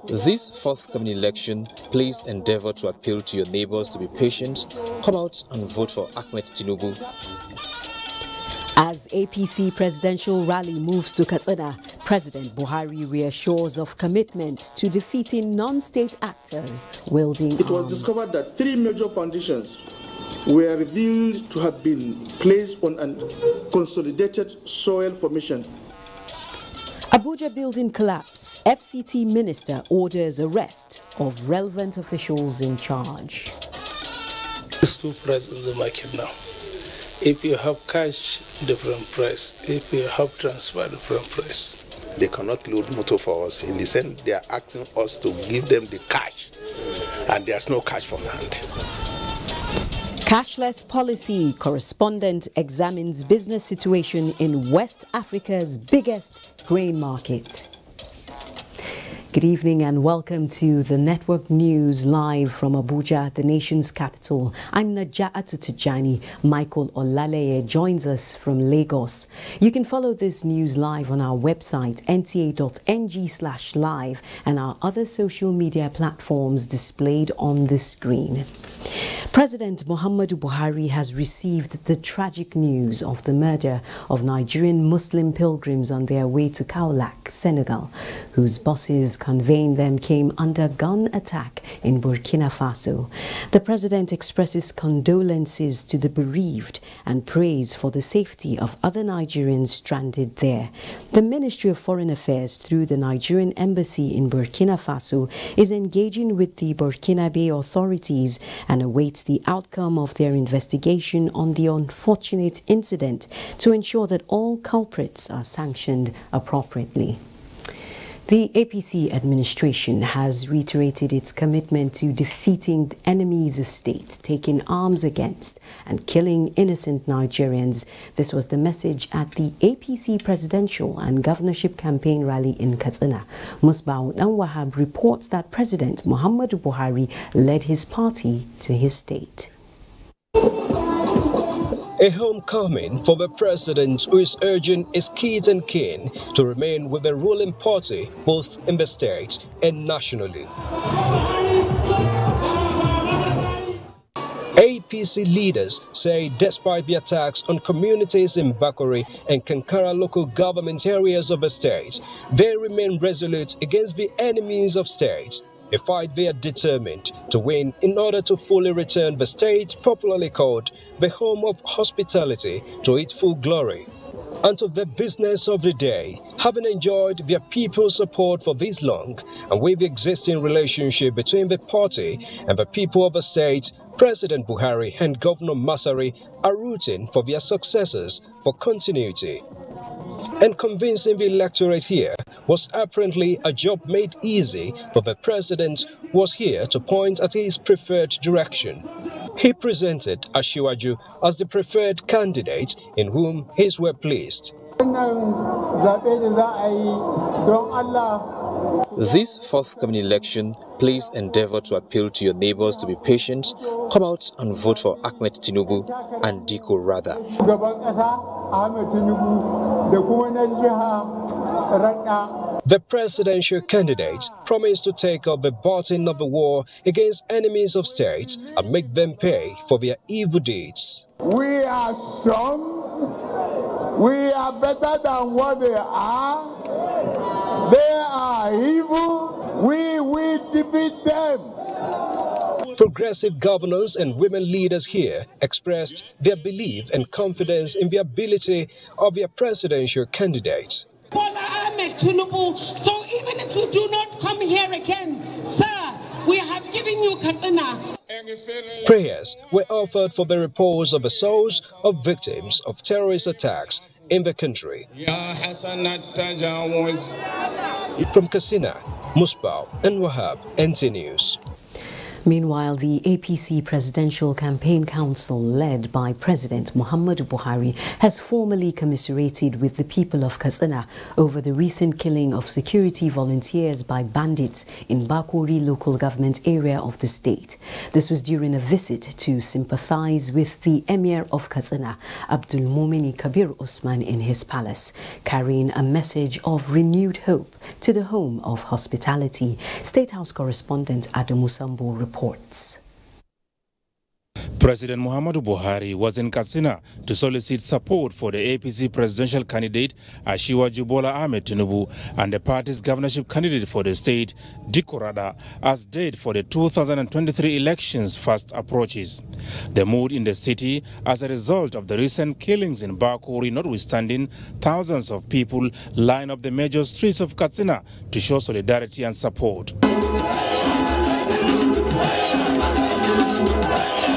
This forthcoming election, please endeavor to appeal to your neighbors to be patient. Come out and vote for Ahmed Tinubu. As APC presidential rally moves to Katsina, President Buhari reassures of commitment to defeating non-state actors wielding arms. It was discovered that 3 major foundations were revealed to have been placed on a consolidated soil formation. Abuja building collapse. FCT minister orders arrest of relevant officials in charge. There's two prices in the market now. If you have cash, different price. If you have transfer, different price. They cannot load motor for us. In the sense, they are asking us to give them the cash, and there's no cash from hand. Cashless policy. Correspondent examines business situation in West Africa's biggest grain market. Good evening and welcome to the Network News live from Abuja, the nation's capital. I'm Naja'atu Tijani. Michael Olaleye joins us from Lagos. You can follow this news live on our website nta.ng/live and our other social media platforms displayed on the screen. President Muhammadu Buhari has received the tragic news of the murder of Nigerian Muslim pilgrims on their way to Kaolack, Senegal, whose buses conveying them came under gun attack in Burkina Faso. The president expresses condolences to the bereaved and prays for the safety of other Nigerians stranded there. The Ministry of Foreign Affairs, through the Nigerian Embassy in Burkina Faso, is engaging with the Burkinabe authorities and awaits the outcome of their investigation on the unfortunate incident to ensure that all culprits are sanctioned appropriately. The APC administration has reiterated its commitment to defeating enemies of state, taking arms against and killing innocent Nigerians. This was the message at the APC presidential and governorship campaign rally in Katsina. Musbah Wahab reports that President Muhammadu Buhari led his party to his state. A homecoming for the president, who is urging his kids and kin to remain with the ruling party both in the state and nationally. APC leaders say despite the attacks on communities in Bakori and Kankara local government areas of the state, they remain resolute against the enemies of state. A fight they are determined to win in order to fully return the state, popularly called the home of hospitality, to its full glory. And to the business of the day, having enjoyed their people's support for this long, and with the existing relationship between the party and the people of the state, President Buhari and Governor Masari are rooting for their successors for continuity. And convincing the electorate here was apparently a job made easy, for the president was here to point at his preferred direction. He presented Ashiwaju as the preferred candidate in whom his were pleased. This forthcoming election, please endeavor to appeal to your neighbors to be patient. Come out and vote for Ahmed Tinubu and Diko Rather. The presidential candidate promised to take up the baton of the war against enemies of state and make them pay for their evil deeds. We are strong. We are better than what they are. They are evil. We will defeat them. Progressive governors and women leaders here expressed their belief and confidence in the ability of their presidential candidate. Tinubu, so even if you do not come here again, sir, we have given you Katsina. Prayers were offered for the repose of the souls of victims of terrorist attacks in the country. From Katsina, Musbah and Wahab, NTA News. Meanwhile, the APC Presidential Campaign Council, led by President Muhammadu Buhari, has formally commiserated with the people of Katsina over the recent killing of security volunteers by bandits in Bakori local government area of the state. This was during a visit to sympathize with the Emir of Katsina, Abdul Mumini Kabir Usman, in his palace, carrying a message of renewed hope to the home of hospitality. State House correspondent Adamu Sambo reports. President Muhammadu Buhari was in Katsina to solicit support for the APC presidential candidate Asiwaju Bola Ahmed Tinubu and the party's governorship candidate for the state, Dikko Rada, as date for the 2023 elections fast approaches. The mood in the city as a result of the recent killings in Bakori notwithstanding, thousands of people line up the major streets of Katsina to show solidarity and support.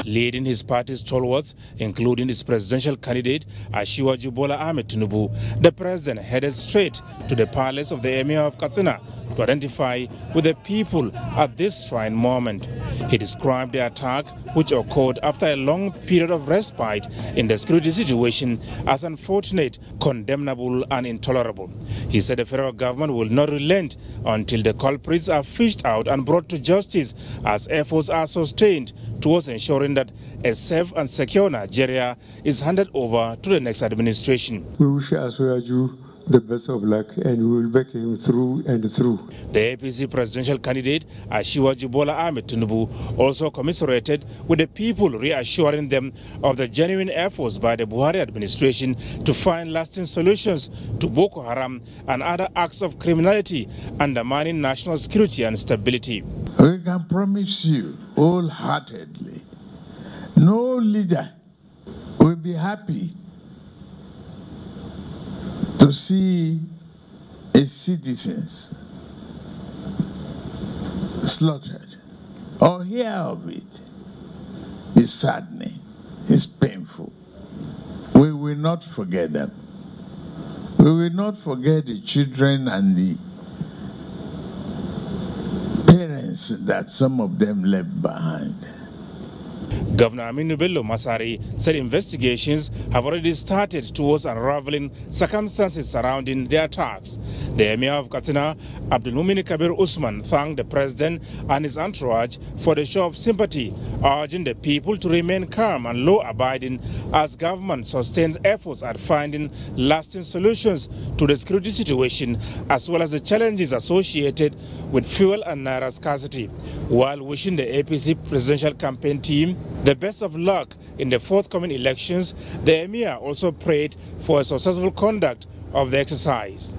Leading his party's stalwarts, including his presidential candidate Asiwaju Bola Ahmed Tinubu, the president headed straight to the palace of the Emir of Katsina to identify with the people at this trying moment. He described the attack, which occurred after a long period of respite in the security situation, as unfortunate, condemnable and intolerable. He said the federal government will not relent until the culprits are fished out and brought to justice, as efforts are sustained towards ensuring that a safe and secure Nigeria is handed over to the next administration. We wish Asiwaju the best of luck, and we will back him through and through. The APC presidential candidate Asiwaju Bola Ahmed Tinubu also commiserated with the people, reassuring them of the genuine efforts by the Buhari administration to find lasting solutions to Boko Haram and other acts of criminality undermining national security and stability. We can promise you wholeheartedly, no leader will be happy to see its citizens slaughtered or hear of it. It's saddening, it's painful. We will not forget them. We will not forget the children and the parents that some of them left behind. Governor Aminu Bello Masari said investigations have already started towards unraveling circumstances surrounding the attacks. The Emir of Katsina, Abdul Mumini Kabir Usman, thanked the president and his entourage for the show of sympathy, urging the people to remain calm and law-abiding as government sustains efforts at finding lasting solutions to the security situation, as well as the challenges associated with fuel and naira scarcity, while wishing the APC presidential campaign team the best of luck in the forthcoming elections. The Emir also prayed for a successful conduct of the exercise.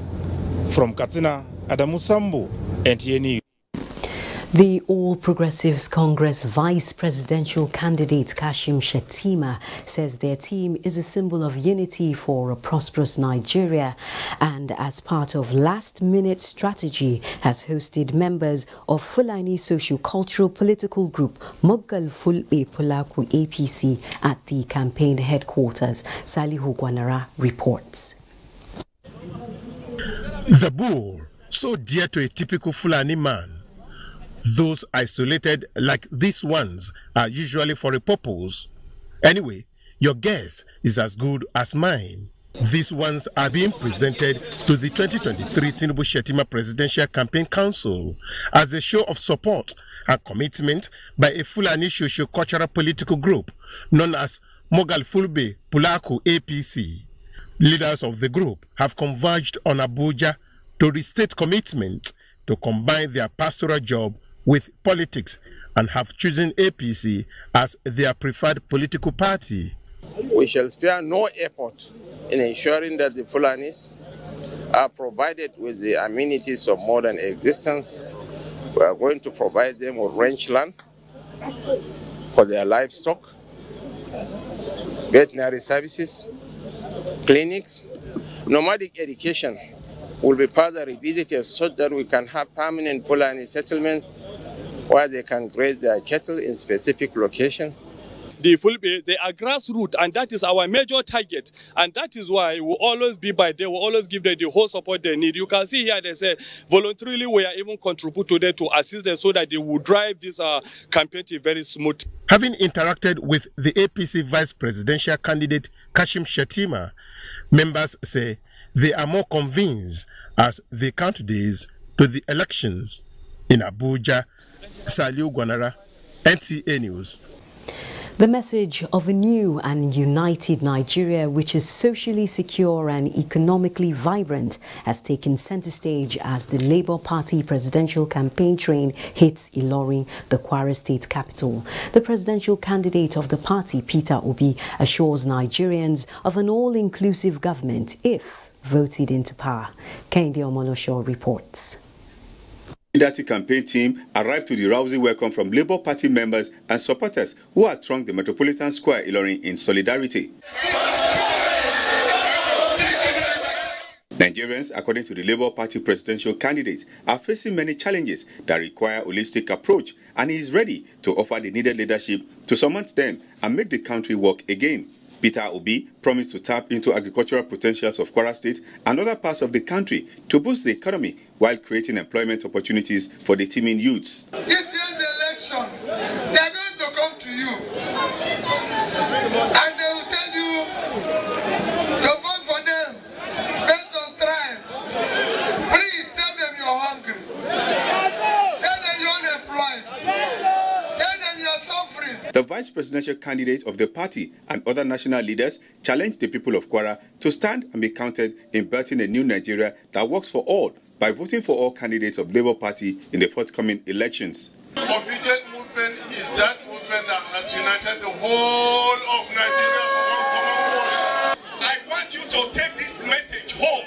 From Katsina, Adamu Sambu, NTA News. The All Progressives Congress Vice Presidential candidate Kashim Shettima says their team is a symbol of unity for a prosperous Nigeria, and as part of last-minute strategy has hosted members of Fulani socio-cultural political group Moggal Fulbe Pulaku APC at the campaign headquarters. Salihu Gwanara reports. The bull, so dear to a typical Fulani man. Those isolated like these ones are usually for a purpose. Anyway, your guess is as good as mine. These ones are being presented to the 2023 Tinubu Shettima Presidential Campaign Council as a show of support and commitment by a Fulani socio-cultural political group known as Moggal Fulbe Pulaku APC. Leaders of the group have converged on Abuja to restate commitment to combine their pastoral job with politics and have chosen APC as their preferred political party. We shall spare no effort in ensuring that the Fulanis are provided with the amenities of modern existence. We are going to provide them with ranch land for their livestock, veterinary services, clinics, nomadic education will be further revisited so that we can have permanent Fulani settlements where they can graze their cattle in specific locations. the Fulbe, they are grassroots, and that is our major target. And that is why we will always be by them, we will always give them the whole support they need. You can see here they say voluntarily we are even contribute to them to assist them so that they will drive this campaign to very smooth. Having interacted with the APC vice presidential candidate Kashim Shettima, members say they are more convinced as they count days to the elections. In Abuja, Saliu Gwanara, NTA News. The message of a new and united Nigeria, which is socially secure and economically vibrant, has taken center stage as the Labour Party presidential campaign train hits Ilorin, the Kwara state capital. The presidential candidate of the party, Peter Obi, assures Nigerians of an all-inclusive government if voted into power. Kehinde Omolosho reports. The Dati campaign team arrived to the rousing welcome from Labour Party members and supporters who had thronged the Metropolitan Square Ilorin in solidarity. Nigerians, according to the Labour Party presidential candidate, are facing many challenges that require a holistic approach, and he is ready to offer the needed leadership to surmount them and make the country work again. Peter Obi promised to tap into agricultural potentials of Kwara State and other parts of the country to boost the economy while creating employment opportunities for the teeming youths. This year's election, they are going to come to you and they will tell you to vote for them based on tribe. Please tell them you're hungry. Tell them you're unemployed. Tell them you're suffering. The vice presidential candidate of the party and other national leaders challenged the people of Kwara to stand and be counted in building a new Nigeria that works for all by voting for all candidates of Labour Party in the forthcoming elections. Obedient movement is that movement that has united the whole of Nigeria for one common cause. I want you to take this message home,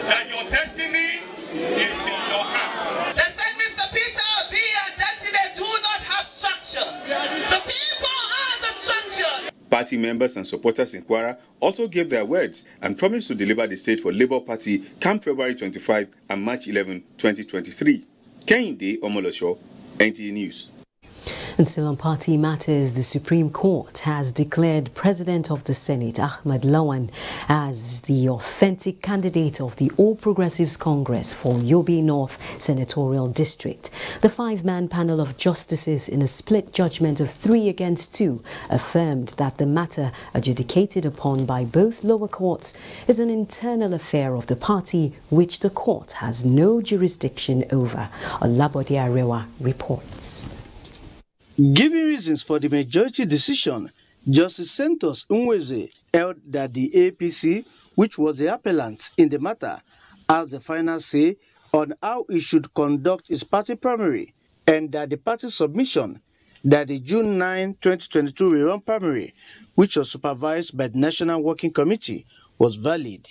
that your destiny is in your hands. They said Mr. Peter Obi and Destiny do not have structure. The people are the structure. Party members and supporters in Kwara also gave their words and promised to deliver the state for Labour Party come February 25 and March 11, 2023. Kehinde Omolosho, NTA News. And still on party matters, the Supreme Court has declared President of the Senate, Ahmed Lawan, as the authentic candidate of the All Progressives Congress for Yobe North Senatorial District. The five-man panel of justices, in a split judgment of 3-2, affirmed that the matter adjudicated upon by both lower courts is an internal affair of the party, which the court has no jurisdiction over. Olabode Arewa reports. Giving reasons for the majority decision, Justice Santos Nweze held that the APC, which was the appellant in the matter, has the final say on how it should conduct its party primary, and that the party's submission that the June 9, 2022 rerun primary, which was supervised by the National Working Committee, was valid.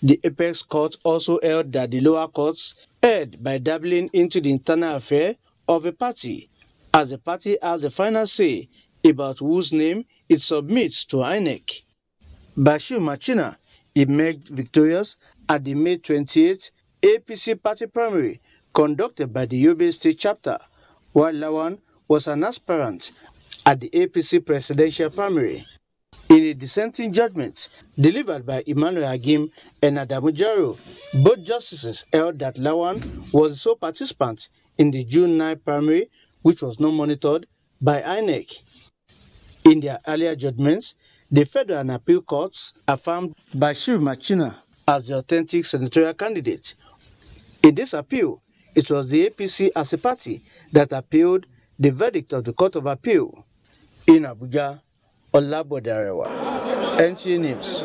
The Apex Court also held that the lower courts erred by dabbling into the internal affair of a party, as the party has the final say about whose name it submits to INEC. Bashir Machina emerged victorious at the May 28th APC party primary conducted by the Yobe State chapter, while Lawan was an aspirant at the APC presidential primary. In a dissenting judgment delivered by Emmanuel Agim and Adamu Jaro, both justices held that Lawan was the sole participant in the June 9 primary, which was not monitored by INEC. In their earlier judgments, the Federal and Appeal Courts affirmed Bashir Machina as the authentic senatorial candidate. In this appeal, it was the APC as a party that appealed the verdict of the Court of Appeal. In Abuja, Olabode Arewa, NTA News.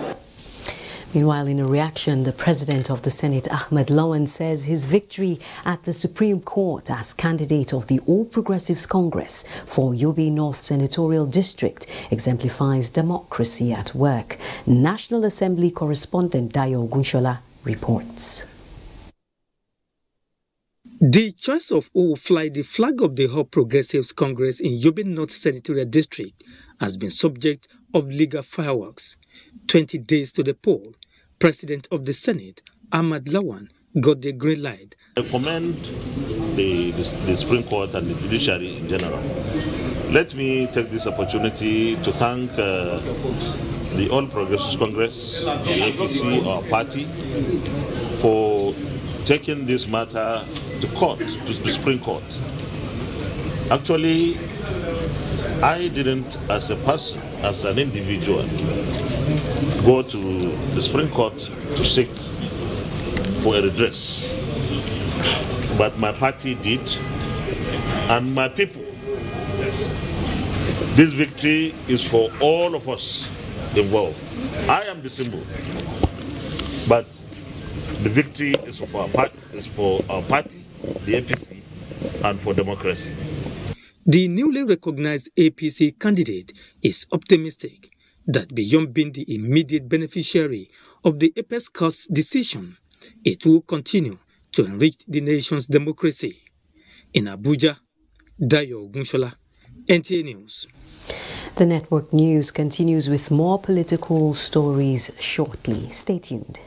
Meanwhile, in a reaction, the President of the Senate, Ahmed Lawan, says his victory at the Supreme Court as candidate of the All Progressives Congress for Yobe North Senatorial District exemplifies democracy at work. National Assembly correspondent Dayo Gunshola reports. The choice of who will fly the flag of the All Progressives Congress in Yobe North Senatorial District has been subject of legal fireworks. 20 days to the poll, President of the Senate, Ahmed Lawan, got the green light. I commend the Supreme Court and the judiciary in general Let me take this opportunity to thank the All Progressives Congress, the APC, our party, for taking this matter to court, to the Supreme Court. Actually, I didn't, as a person, as an individual, go to the Supreme Court to seek for a redress. But my party did, and my people. This victory is for all of us involved. I am the symbol, but the victory is for our party, the APC, and for democracy. The newly recognized APC candidate is optimistic that beyond being the immediate beneficiary of the Apex Court's decision, it will continue to enrich the nation's democracy. In Abuja, Dayo Gunshola, NTA News. The network news continues with more political stories shortly. Stay tuned.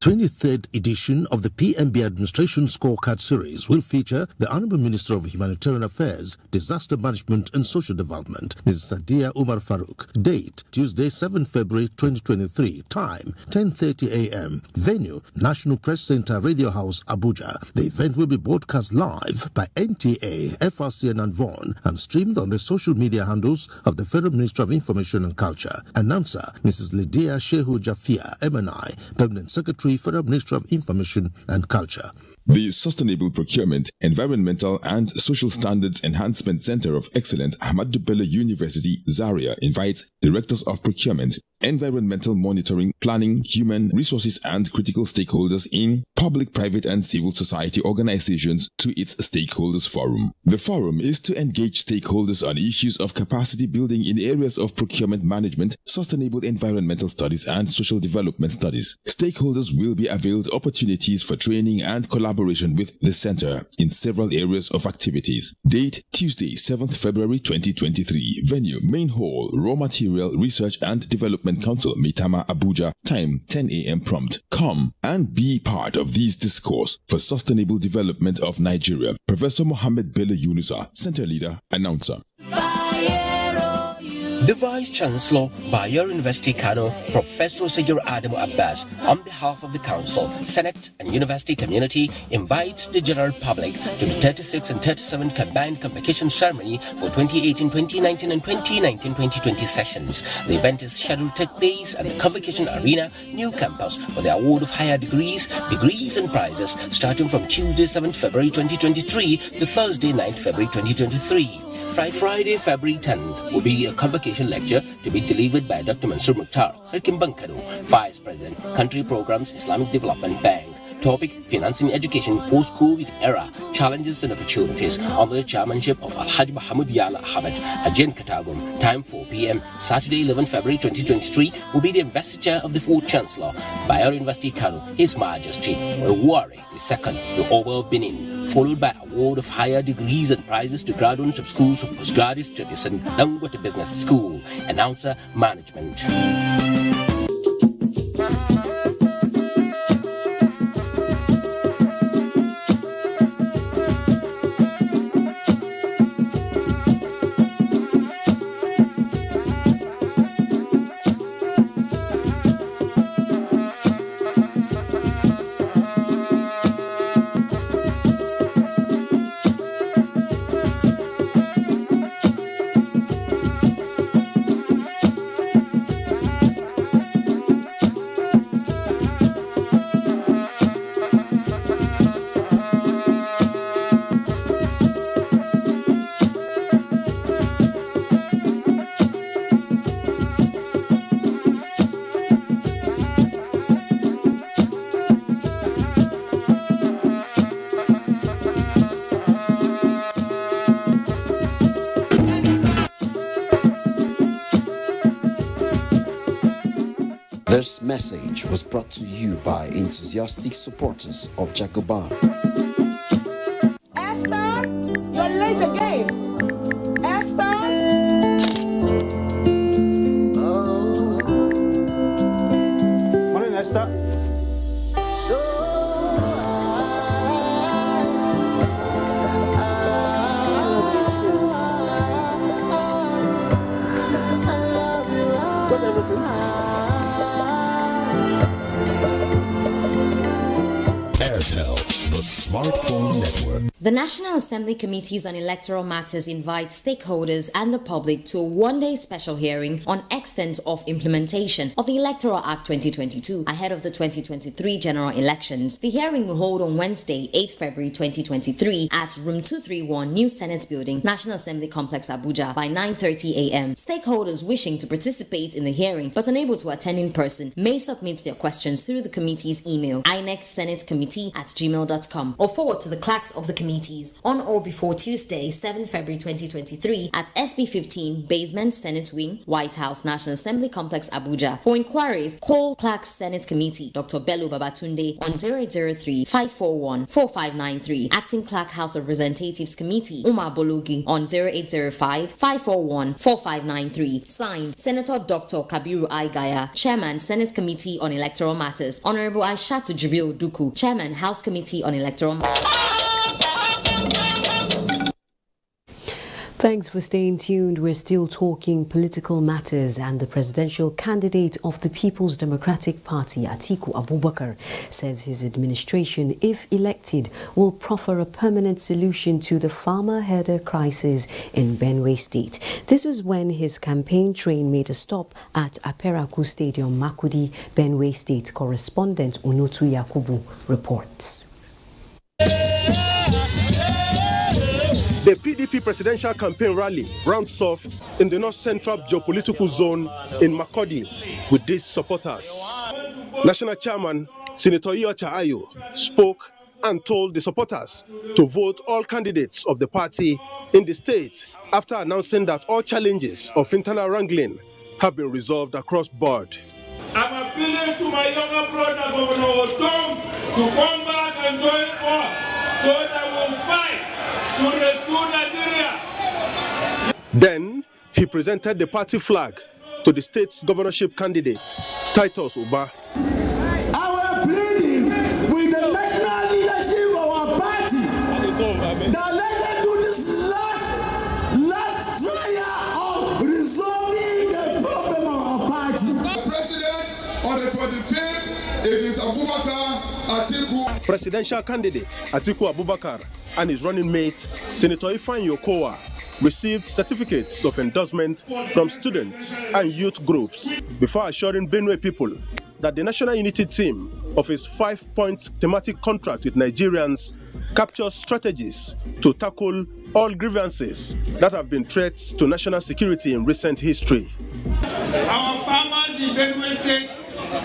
23rd edition of the PMB Administration Scorecard Series will feature the Honorable Minister of Humanitarian Affairs, Disaster Management and Social Development, Ms. Sadia Umar Farouk. Date, Tuesday, 7 February 2023. Time, 10:30 a.m. Venue, National Press Center, Radio House, Abuja. The event will be broadcast live by NTA, FRCN and VON and streamed on the social media handles of the Federal Ministry of Information and Culture. Announcer, Mrs. Lydia Shehu Jafia, MNI, Permanent Secretary, Federal Ministry of Information and Culture. The Sustainable Procurement, Environmental and Social Standards Enhancement Center of Excellence, Ahmadu Bello University, Zaria, invites directors of procurement, environmental monitoring, planning, human resources and critical stakeholders in public, private and civil society organizations to its Stakeholders Forum. The forum is to engage stakeholders on issues of capacity building in areas of procurement management, sustainable environmental studies and social development studies. Stakeholders will be availed opportunities for training and collaboration with the center in several areas of activities. Date, Tuesday, 7th February 2023. Venue, Main Hall, Raw Material Research and Development Council, Maitama, Abuja. Time, 10 a.m. prompt. Come and be part of this discourse for sustainable development of Nigeria. Professor Mohammed Bello Yunusa, Center Leader, Announcer. The Vice-Chancellor, Bayero University Kano, Professor Sejour Adamu Abbas, on behalf of the Council, Senate and University community, invites the general public to the 36 and 37 Combined Convocation Ceremony for 2018, 2019 and 2019, 2020 sessions. The event is scheduled to take place at the Convocation Arena, New Campus, for the award of higher degrees and prizes starting from Tuesday, 7th February 2023 to Thursday, 9th February 2023. Friday, February 10th, will be a convocation lecture to be delivered by Dr. Mansour Mukhtar, Sarkin Bankado, Vice President, Country Programs, Islamic Development Bank. Topic, Financing Education Post-COVID Era, Challenges and Opportunities, under the chairmanship of Alhaji Muhammad Yala Ahmed, Ajin Katagum. Time 4 p.m. Saturday, 11 February 2023, will be the investiture of the fourth Chancellor, Bayero University Kano, His Majesty, Owari II, the Oba of Benin, followed by award of higher degrees and prizes to graduates of schools of postgraduate studies and Dangote Business School. Announcer, Management. This message was brought to you by enthusiastic supporters of Jacoban. Esther, you're late again. Esther. Morning, Esther. Got everything? Airtel, the smartphone network. The National Assembly Committees on Electoral Matters invite stakeholders and the public to a one-day special hearing on extent of implementation of the Electoral Act 2022 ahead of the 2023 general elections. The hearing will hold on Wednesday, 8 February 2023 at Room 231, New Senate Building, National Assembly Complex, Abuja by 9:30 a.m. Stakeholders wishing to participate in the hearing but unable to attend in person may submit their questions through the committee's email, inecsenatecommittee@gmail.com, or forward to the clerks of the committees on or before Tuesday, 7 February 2023 at SB 15, Basement Senate Wing, White House, National Assembly Complex, Abuja. For inquiries, call Clerks Senate Committee, Dr. Bello Babatunde on 0803-541-4593, Acting Clerk House of Representatives Committee, Umar Bologi on 0805-541-4593. Signed, Senator Dr. Kabiru Aigaya, Chairman, Senate Committee on Electoral Matters. Honorable Aishatu Jubil Duku, Chairman, House Committee on Electoral Matters. Thanks for staying tuned. We're still talking political matters, and the presidential candidate of the People's Democratic Party, Atiku Abubakar, says his administration, if elected, will proffer a permanent solution to the farmer herder crisis in Benue State. This was when his campaign train made a stop at Aperaku Stadium, Makudi, Benue State. Correspondent Unotu Yakubu reports. The PDP presidential campaign rally rounds off in the north-central geopolitical zone in Makurdi with these supporters. National Chairman Senator Iocha Ayo spoke and told the supporters to vote all candidates of the party in the state after announcing that all challenges of internal wrangling have been resolved across board. I'm appealing to my younger brother, Governor Otom, to come back and join us so that we'll fight to rescue Nigeria. Then he presented the party flag to the state's governorship candidate, Titus Uba. Our pleading with the national leadership of our party that let them do this last trial of resolving the problem of our party. The president on the 25th, it is Abubakar Atiku. Presidential candidate Atiku Abubakar and his running mate, Senator Ifeanyi Okowa, received certificates of endorsement from students and youth groups before assuring Benue people that the national unity team of his 5-point thematic contract with Nigerians captures strategies to tackle all grievances that have been threats to national security in recent history. Our farmers in Benue State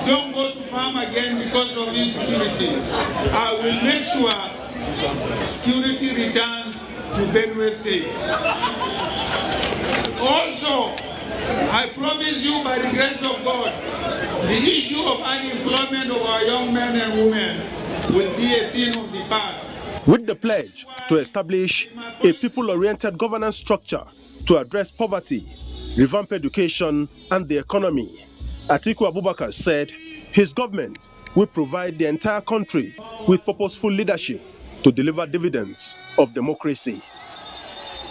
don't go to farm again because of insecurity. I will make sure security returns to Benue State. Also, I promise you by the grace of God, the issue of unemployment of our young men and women will be a thing of the past. With the pledge to establish a people-oriented governance structure to address poverty, revamp education and the economy, Atiku Abubakar said his government will provide the entire country with purposeful leadership to deliver dividends of democracy.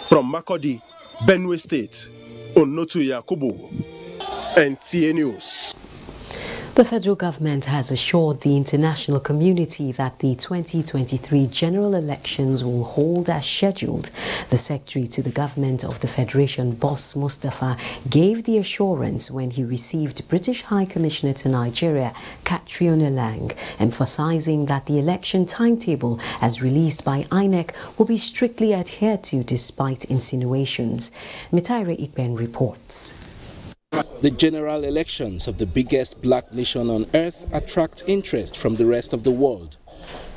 From Makurdi, Benue State, Unotu Yakubu, NTA News. The federal government has assured the international community that the 2023 general elections will hold as scheduled. The secretary to the government of the Federation, Boss Mustafa, gave the assurance when he received British High Commissioner to Nigeria, Catriona Lang, emphasizing that the election timetable as released by INEC will be strictly adhered to despite insinuations. Mitaire Ikben reports. The general elections of the biggest black nation on earth attract interest from the rest of the world.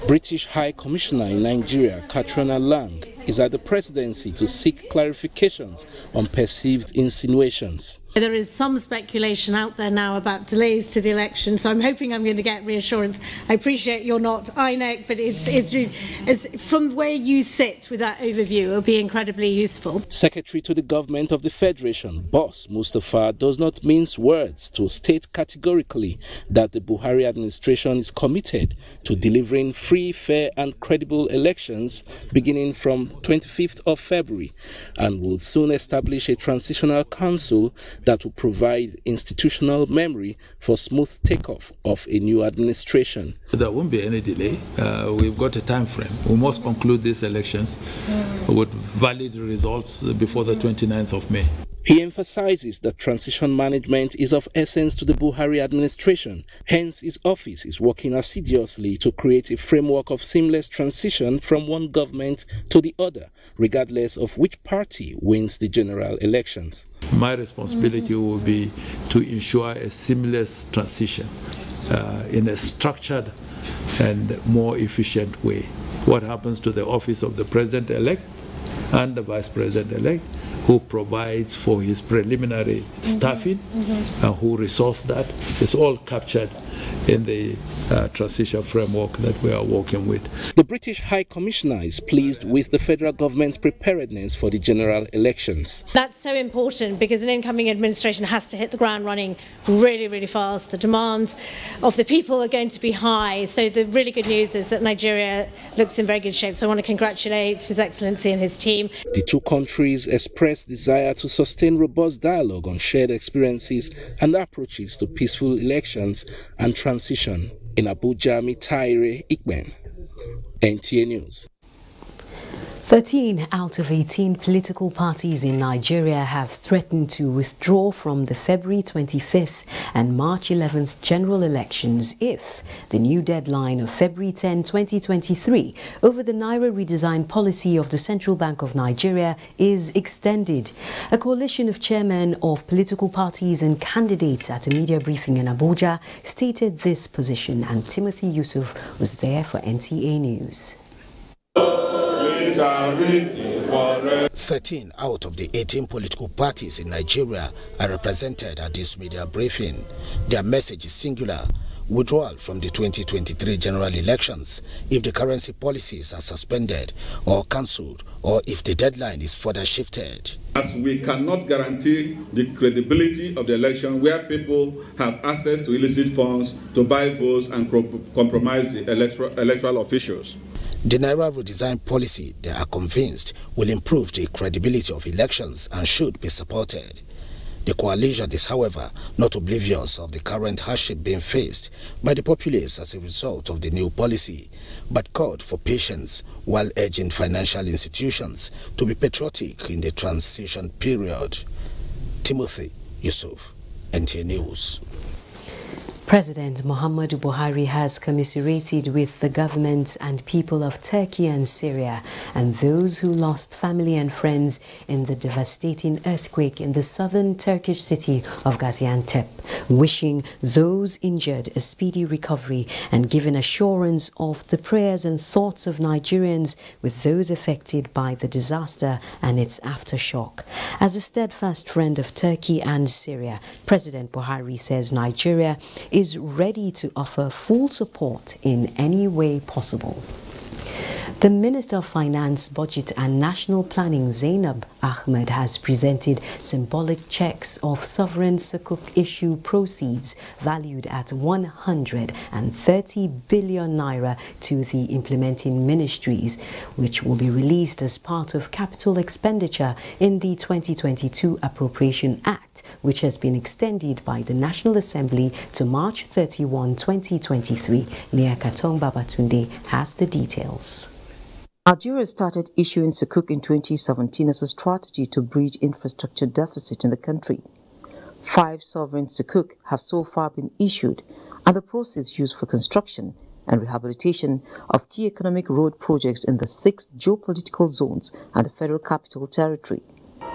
British High Commissioner in Nigeria, Catriona Lang, is at the presidency to seek clarifications on perceived insinuations. There is some speculation out there now about delays to the election, so I'm hoping I'm going to get reassurance. I appreciate you're not INEC, but it's from where you sit with that overview, it'll be incredibly useful. Secretary to the government of the Federation, Boss Mustafa, does not mince words to state categorically that the Buhari administration is committed to delivering free, fair and credible elections beginning from 25th of February and will soon establish a transitional council that will provide institutional memory for smooth takeoff of a new administration. There won't be any delay. We've got a time frame. We must conclude these elections with valid results before the 29th of May. He emphasizes that transition management is of essence to the Buhari administration. Hence, his office is working assiduously to create a framework of seamless transition from one government to the other, regardless of which party wins the general elections. My responsibility will be to ensure a seamless transition in a structured and more efficient way. What happens to the office of the president-elect and the vice president-elect, who provides for his preliminary staffing, who resource that, is all captured in the transition framework that we are working with. The British High Commissioner is pleased with the federal government's preparedness for the general elections. That's so important because an incoming administration has to hit the ground running really, really fast. The demands of the people are going to be high. So the really good news is that Nigeria looks in very good shape. So I want to congratulate His Excellency and his team. The two countries expressed desire to sustain robust dialogue on shared experiences and approaches to peaceful elections and transition. In Abuja, Mitaire Ikben, NTA News. 13 out of 18 political parties in Nigeria have threatened to withdraw from the February 25th and March 11th general elections if the new deadline of February 10, 2023 over the Naira redesign policy of the Central Bank of Nigeria is extended. A coalition of chairmen of political parties and candidates at a media briefing in Abuja stated this position, and Timothy Yusuf was there for NTA News. 13 out of the 18 political parties in Nigeria are represented at this media briefing. Their message is singular: withdrawal from the 2023 general elections if the currency policies are suspended or cancelled, or if the deadline is further shifted. As we cannot guarantee the credibility of the election where people have access to illicit funds to buy votes and compromise the electoral officials. The Naira redesign policy, they are convinced, will improve the credibility of elections and should be supported. The coalition is, however, not oblivious of the current hardship being faced by the populace as a result of the new policy, but called for patience while urging financial institutions to be patriotic in the transition period. Timothy Yusuf, NTA News. President Muhammadu Buhari has commiserated with the governments and people of Turkey and Syria and those who lost family and friends in the devastating earthquake in the southern Turkish city of Gaziantep, wishing those injured a speedy recovery and giving assurance of the prayers and thoughts of Nigerians with those affected by the disaster and its aftershock. As a steadfast friend of Turkey and Syria, President Buhari says Nigeria is ready to offer full support in any way possible. The Minister of Finance, Budget and National Planning, Zainab Ahmed, has presented symbolic checks of sovereign Sukuk issue proceeds valued at 130 billion naira to the implementing ministries, which will be released as part of capital expenditure in the 2022 Appropriation Act, which has been extended by the National Assembly to March 31, 2023. Nia Katong Babatunde has the details. Algeria started issuing Sukuk in 2017 as a strategy to bridge infrastructure deficit in the country. 5 sovereign Sukuk have so far been issued, and the proceeds used for construction and rehabilitation of key economic road projects in the 6 geopolitical zones and the Federal Capital Territory.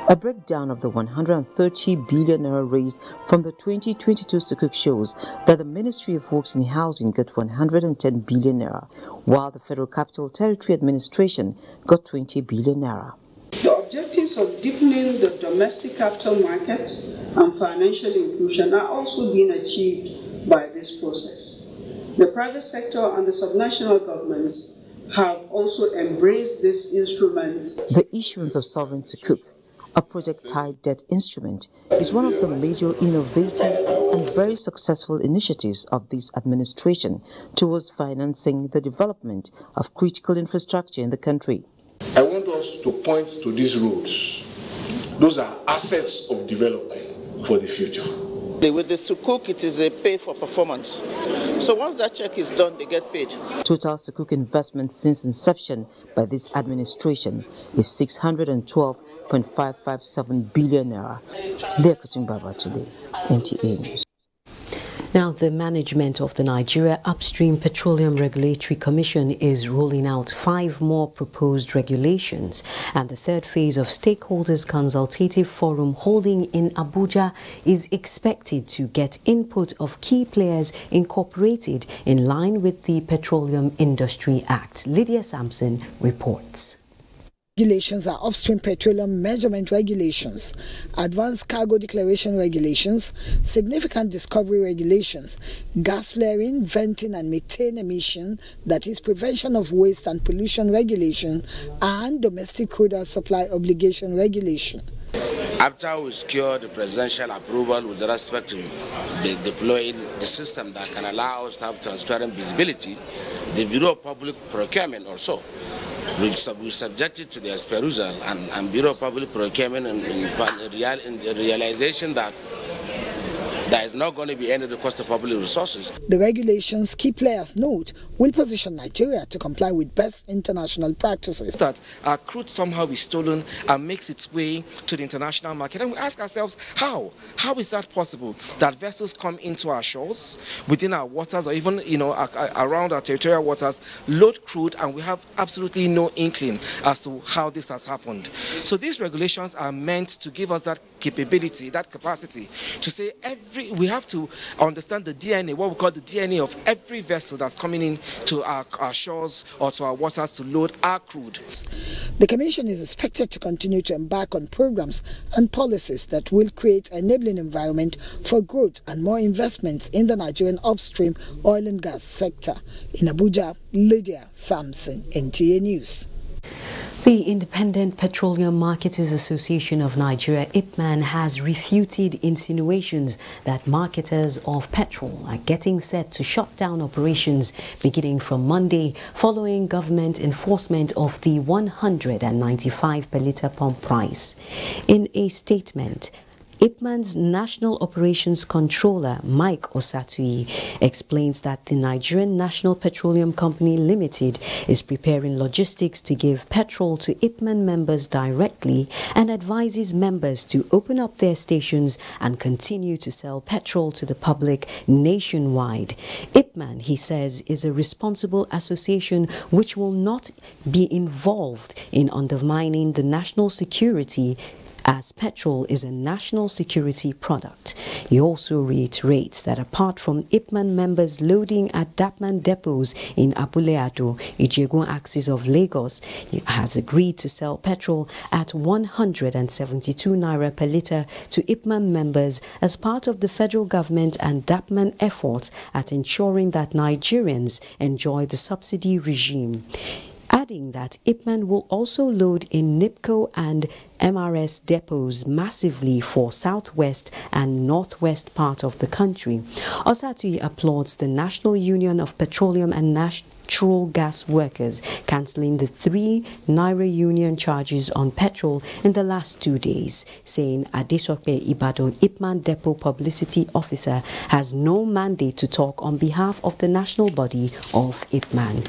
A breakdown of the 130 billion naira raised from the 2022 Sukuk shows that the Ministry of Works and Housing got 110 billion naira, while the Federal Capital Territory Administration got 20 billion naira. The objectives of deepening the domestic capital market and financial inclusion are also being achieved by this process. The private sector and the subnational governments have also embraced this instrument. The issuance of sovereign Sukuk, a project-tied debt instrument, is one of the major innovative and very successful initiatives of this administration towards financing the development of critical infrastructure in the country. I want us to point to these roads. Those are assets of development. for the future. With the Sukuk, it is a pay for performance. So once that check is done, they get paid. Total Sukuk investment since inception by this administration is 612.557 billion naira. They're cutting Baba today. NTA News. Now, the management of the Nigeria Upstream Petroleum Regulatory Commission is rolling out 5 more proposed regulations, and the third phase of Stakeholders Consultative Forum holding in Abuja is expected to get input of key players incorporated in line with the Petroleum Industry Act. Lydia Sampson reports. Regulations are upstream petroleum measurement regulations, advanced cargo declaration regulations, significant discovery regulations, gas flaring, venting and methane emission, that is prevention of waste and pollution regulation, and domestic crude oil supply obligation regulation. After we secure the presidential approval with respect to deploying the system that can allow us to have transparent visibility, the Bureau of Public Procurement also we subjected to their perusal and Bureau of Public Procurement in the realization that there is not going to be any request of public resources. The regulations, key players note, will position Nigeria to comply with best international practices. That our crude somehow is stolen and makes its way to the international market. And we ask ourselves, how? How is that possible? That vessels come into our shores, within our waters, or even around our territorial waters, load crude, and we have absolutely no inkling as to how this has happened. So these regulations are meant to give us that capability, that capacity, to say we have to understand the DNA, what we call the DNA of every vessel that's coming in to our shores or to our waters to load our crude. The Commission is expected to continue to embark on programs and policies that will create an enabling environment for growth and more investments in the Nigerian upstream oil and gas sector. In Abuja, Lydia Sampson, NTA News. The Independent Petroleum Marketers Association of Nigeria, IPMAN, has refuted insinuations that marketers of petrol are getting set to shut down operations beginning from Monday following government enforcement of the 195 per litre pump price. In a statement, IPMAN's National Operations Controller, Mike Osatui, explains that the Nigerian National Petroleum Company Limited is preparing logistics to give petrol to IPMAN members directly and advises members to open up their stations and continue to sell petrol to the public nationwide. IPMAN, he says, is a responsible association which will not be involved in undermining the national security, as petrol is a national security product. He also reiterates that apart from IPMAN members loading at DAPMAN depots in Abuleado, Ijegun axis of Lagos, he has agreed to sell petrol at 172 naira per litre to IPMAN members as part of the federal government and DAPMAN efforts at ensuring that Nigerians enjoy the subsidy regime. Adding that IPMAN will also load in NIPCO and MRS depots massively for southwest and northwest part of the country. Osatui applauds the National Union of Petroleum and Natural Gas Workers cancelling the 3 Naira union charges on petrol in the last 2 days, saying Adesope Ibadan, IPMAN depot publicity officer, has no mandate to talk on behalf of the national body of IPMAN.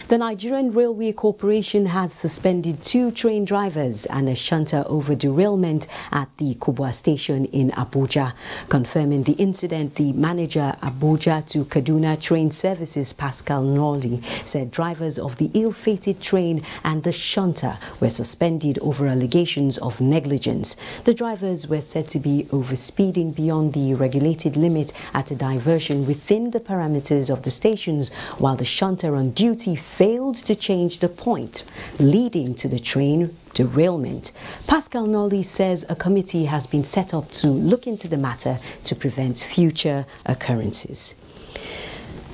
The Nigerian Railway Corporation has suspended 2 train drivers and a shunter over derailment at the Kubwa station in Abuja. Confirming the incident, the manager Abuja to Kaduna Train Services, Pascal Nolly, said drivers of the ill-fated train and the shunter were suspended over allegations of negligence. The drivers were said to be overspeeding beyond the regulated limit at a diversion within the parameters of the stations, while the shunter on duty failed to change the point, leading to the train derailment. Pascal Nolly says a committee has been set up to look into the matter to prevent future occurrences.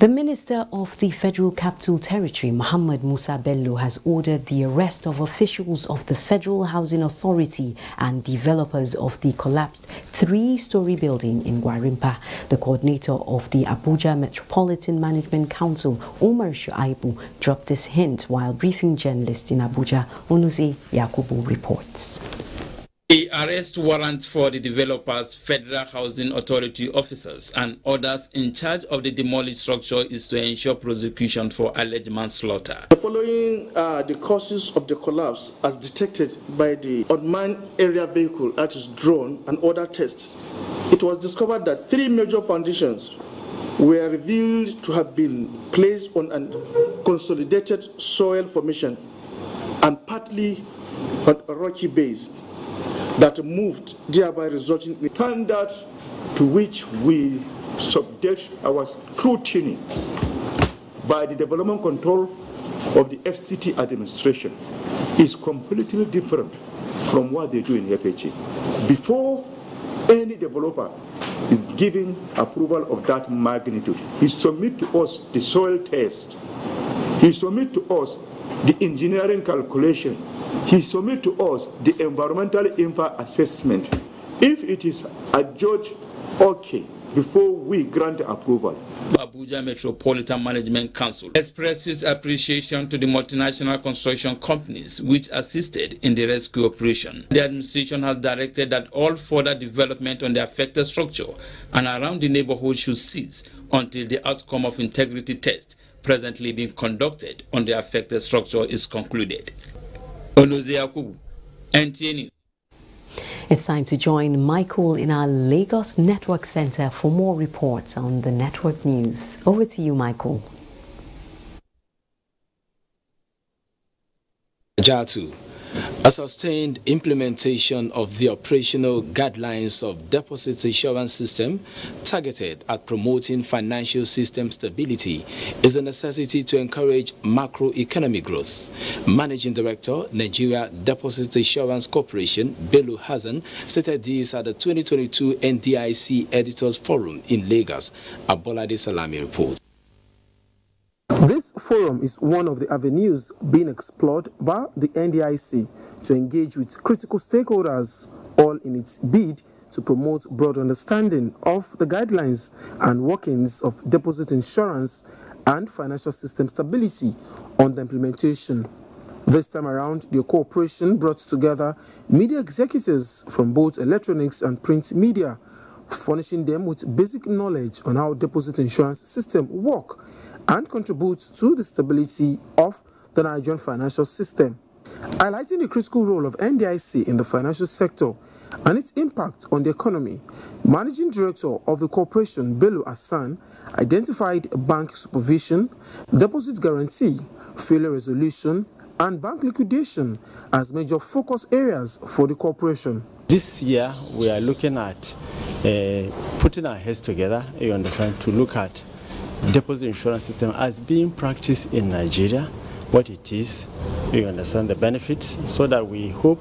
The Minister of the Federal Capital Territory, Muhammad Musa Bello, has ordered the arrest of officials of the Federal Housing Authority and developers of the collapsed 3-story building in Gwarimpa. The coordinator of the Abuja Metropolitan Management Council, Umar Shuaibu, dropped this hint while briefing journalists in Abuja. Onuzi Yakubu reports. The arrest warrant for the developers, Federal Housing Authority officers, and others in charge of the demolished structure is to ensure prosecution for alleged manslaughter. The following are the causes of the collapse as detected by the unmanned aerial vehicle, that is drone, and other tests. It was discovered that 3 major foundations were revealed to have been placed on a consolidated soil formation and partly on a rocky base that moved, thereby resulting in the standard to which we subject our scrutiny by the development control of the FCT administration is completely different from what they do in FHA. Before any developer is given approval of that magnitude, he submits to us the soil test, he submits to us the engineering calculation, he submits to us the environmental impact assessment. If it is adjudged okay before we grant approval. Abuja Metropolitan Management Council expresses appreciation to the multinational construction companies which assisted in the rescue operation. The administration has directed that all further development on the affected structure and around the neighborhood should cease until the outcome of integrity test presently being conducted on the affected structure is concluded. Onoze Yakubu, NTA News. It's time to join Michael in our Lagos Network Center for more reports on the network news. Over to you, Michael. Jatu. A sustained implementation of the operational guidelines of deposit insurance system targeted at promoting financial system stability is a necessity to encourage macroeconomic growth. Managing Director, Nigeria Deposit Insurance Corporation, Bello Hassan, stated this at the 2022 NDIC Editors Forum in Lagos. Abolade Salami reports. This forum is one of the avenues being explored by the NDIC to engage with critical stakeholders, all in its bid to promote broad understanding of the guidelines and workings of deposit insurance and financial system stability on the implementation. This time around, the cooperation brought together media executives from both electronics and print media, furnishing them with basic knowledge on how deposit insurance system work and contribute to the stability of the Nigerian financial system. Highlighting the critical role of NDIC in the financial sector and its impact on the economy, Managing Director of the corporation, Bello Hassan, identified bank supervision, deposit guarantee, failure resolution, and bank liquidation as major focus areas for the corporation. This year, we are looking at putting our heads together, you understand, to look at deposit insurance system as being practiced in Nigeria, what it is, you understand the benefits, so that we hope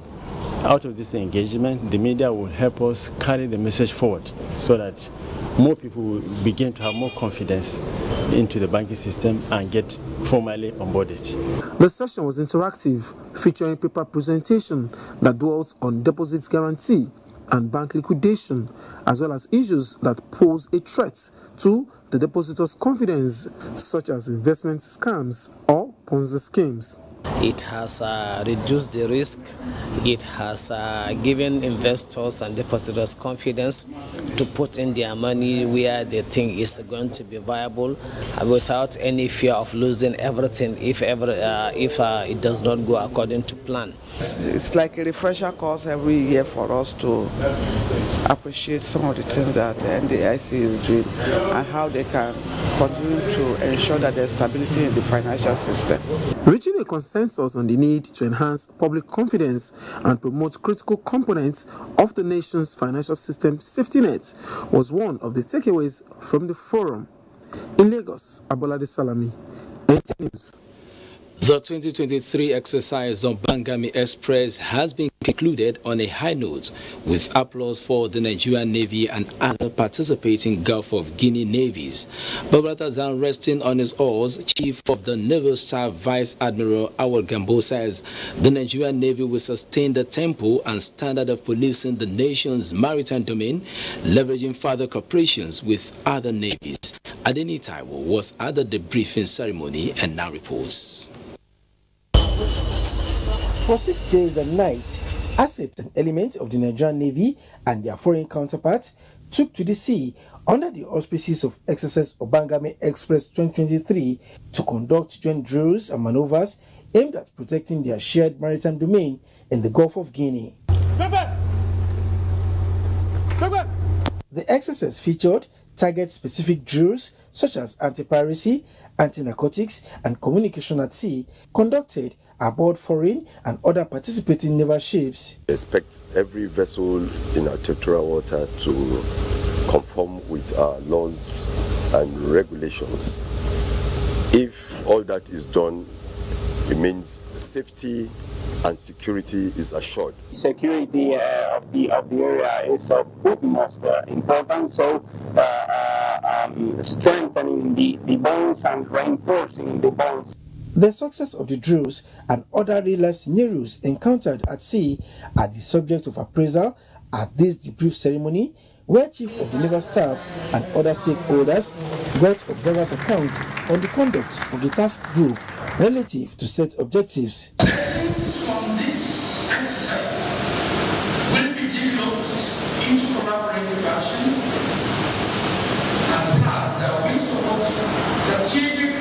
out of this engagement, the media will help us carry the message forward so that more people will begin to have more confidence into the banking system and get formally onboarded. The session was interactive, featuring paper presentation that dwells on deposit guarantee and bank liquidation, as well as issues that pose a threat to the depositors' confidence, such as investment scams or Ponzi schemes. It has reduced the risk. It has given investors and depositors confidence to put in their money where they think is going to be viable without any fear of losing everything if it does not go according to plan. It's like a refresher course every year for us to appreciate some of the things that the NDIC is doing and how they can continue to ensure that there's stability in the financial system. Reaching a consensus on the need to enhance public confidence and promote critical components of the nation's financial system safety net was one of the takeaways from the forum. In Lagos, Abolade Salami, NTA News. The 2023 exercise on Bangami Express has been concluded on a high note, with applause for the Nigerian Navy and other participating Gulf of Guinea navies. But rather than resting on his oars, Chief of the Naval Staff Vice Admiral Awad Gambo says the Nigerian Navy will sustain the tempo and standard of policing the nation's maritime domain, leveraging further cooperations with other navies. Adeni Taiwo was at the debriefing ceremony and now reports. For 6 days and nights, Assets and elements of the Nigerian Navy and their foreign counterparts took to the sea under the auspices of Exercise Obangame Express 2023 to conduct joint drills and maneuvers aimed at protecting their shared maritime domain in the Gulf of Guinea. The exercise featured target-specific drills such as anti-piracy, anti-narcotics, and communication at sea conducted aboard foreign and other participating naval ships. We expect every vessel in our territorial water to conform with our laws and regulations. If all that is done, it means safety and security is assured. Security of the area is of utmost importance, so strengthening the bonds and reinforcing the bonds. The success of the drills and other real-life scenarios encountered at sea are the subject of appraisal at this debrief ceremony, where Chief of the Naval Staff and other stakeholders got observers' account on the conduct of the task group relative to set objectives. Lessons from this exercise will be developed into collaborative action and plan that will support strategic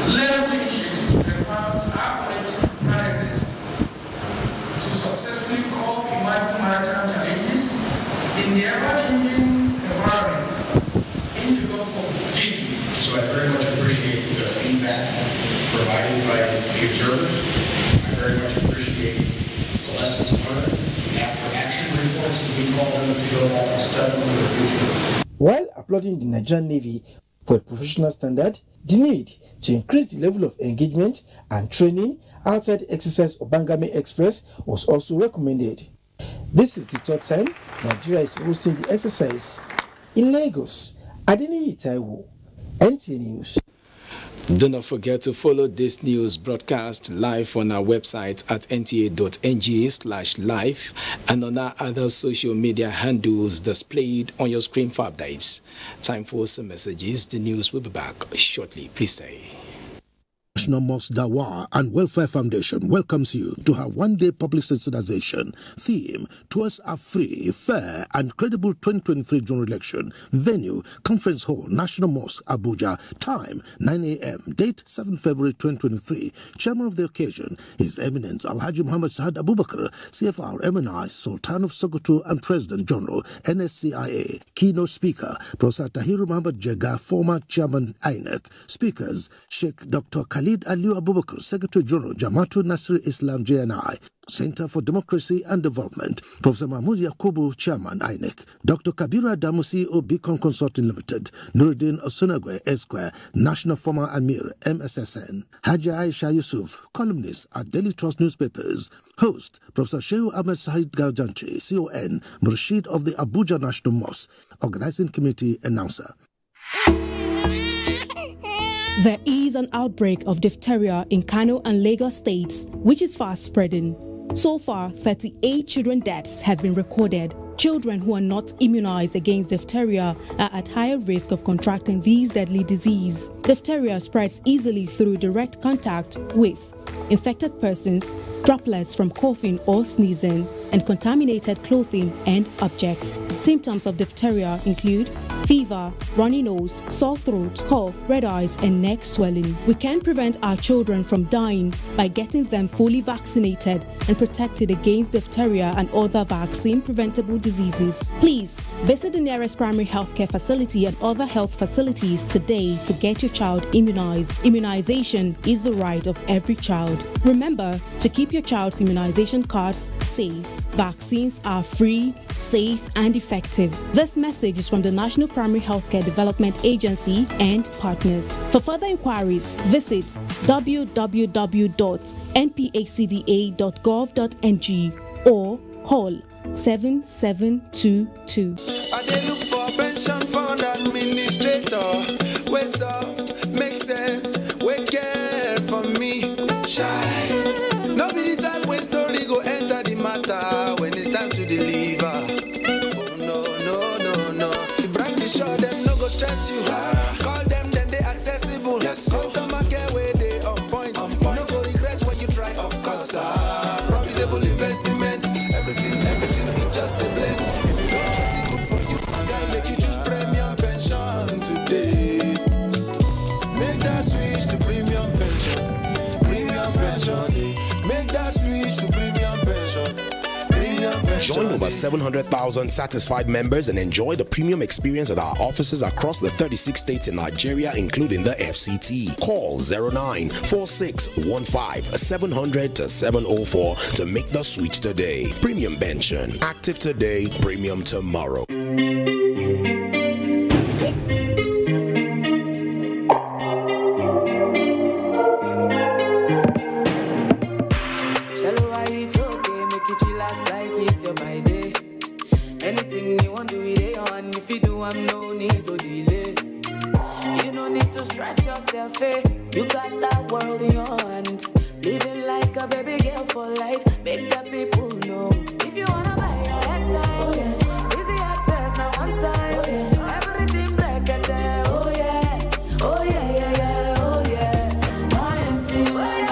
level initiatives to enhance our collective preparedness to successfully cope emerging maritime challenges in the ever-changing environment in the Gulf of Guinea. So I very much appreciate the feedback provided by the observers. I very much appreciate the lessons learned, the after-action reports, as we call them, to go back and study for the future. While applauding the Nigerian Navy for a professional standard, the need to increase the level of engagement and training outside Exercise Obangame Express was also recommended. This is the third time Nigeria is hosting the exercise. In Lagos, Adeniyi Taiwo, NTA News. Do not forget to follow this news broadcast live on our website at nta.ng/live and on our other social media handles displayed on your screen for updates. Time for some messages. The news will be back shortly. Please stay. National Mosque Dawa and Welfare Foundation welcomes you to her one-day public sensitization. Theme: Towards a free, fair and credible 2023 general election. Venue: Conference Hall, National Mosque, Abuja. Time: 9 a.m. Date: 7 February 2023. Chairman of the occasion is Eminent Alhaji Muhammad Saad Abubakar, CFR MNI, Sultan of Sokoto and President General, NSCIA. Keynote speaker: Professor Tahiru Muhammad Jega, former Chairman INEC. Speakers: Sheikh Dr. Khalid Aliu Abubakar, Secretary General, Jamaatul Nasir Islam JNI, Center for Democracy and Development, Professor Mahmoud Yakubu, Chairman INEC, Dr. Kabiru Adamu, CEO, Beacon Consulting Limited, Nuruddin Osunagwe, Esquire, National Former Amir, MSSN, Haji Aisha Yusuf, columnist at Daily Trust Newspapers, host, Professor Shehu Ahmed Sahid Galjanchi, CON, Murshid of the Abuja National Mosque, organizing committee announcer. There is an outbreak of diphtheria in Kano and Lagos states, which is fast spreading. So far, 38 children deaths have been recorded. Children who are not immunized against diphtheria are at higher risk of contracting this deadly disease. Diphtheria spreads easily through direct contact with infected persons, droplets from coughing or sneezing, and contaminated clothing and objects. Symptoms of diphtheria include fever, runny nose, sore throat, cough, red eyes, and neck swelling. We can prevent our children from dying by getting them fully vaccinated and protected against diphtheria and other vaccine-preventable diseases. Please visit the nearest primary healthcare facility and other health facilities today to get your child immunized. Immunization is the right of every child. Remember to keep your child's immunization cards safe. Vaccines are free, safe, and effective. This message is from the National Primary Healthcare Development Agency and partners. For further inquiries, visit www.nphcda.gov.ng or call 7722. I dey look for pension fund administrator. We soft, make sense, we care for me. Shy. No be the time when story go enter the matter when it's time to deliver. Oh no, no, no, no. The brand is sure them no go stress you. Call them then they accessible. Yes, customer care where they on point. No go regret when you try, of course. Profitable investment. Join over 700,000 satisfied members and enjoy the premium experience at our offices across the 36 states in Nigeria, including the FCT. Call 094615-700-704 to make the switch today. Premium pension. Active today, premium tomorrow. Anything you want to do it on. If you do, I'm no need to delay. You no need to stress yourself, eh? You got that world in your hand. Living like a baby girl for life. Make the people know. If you wanna buy your headtime, oh yes. Easy access, now one time, oh yes. Everything break it there, oh yeah. Oh yeah, yeah, yeah, oh yeah. My MTN,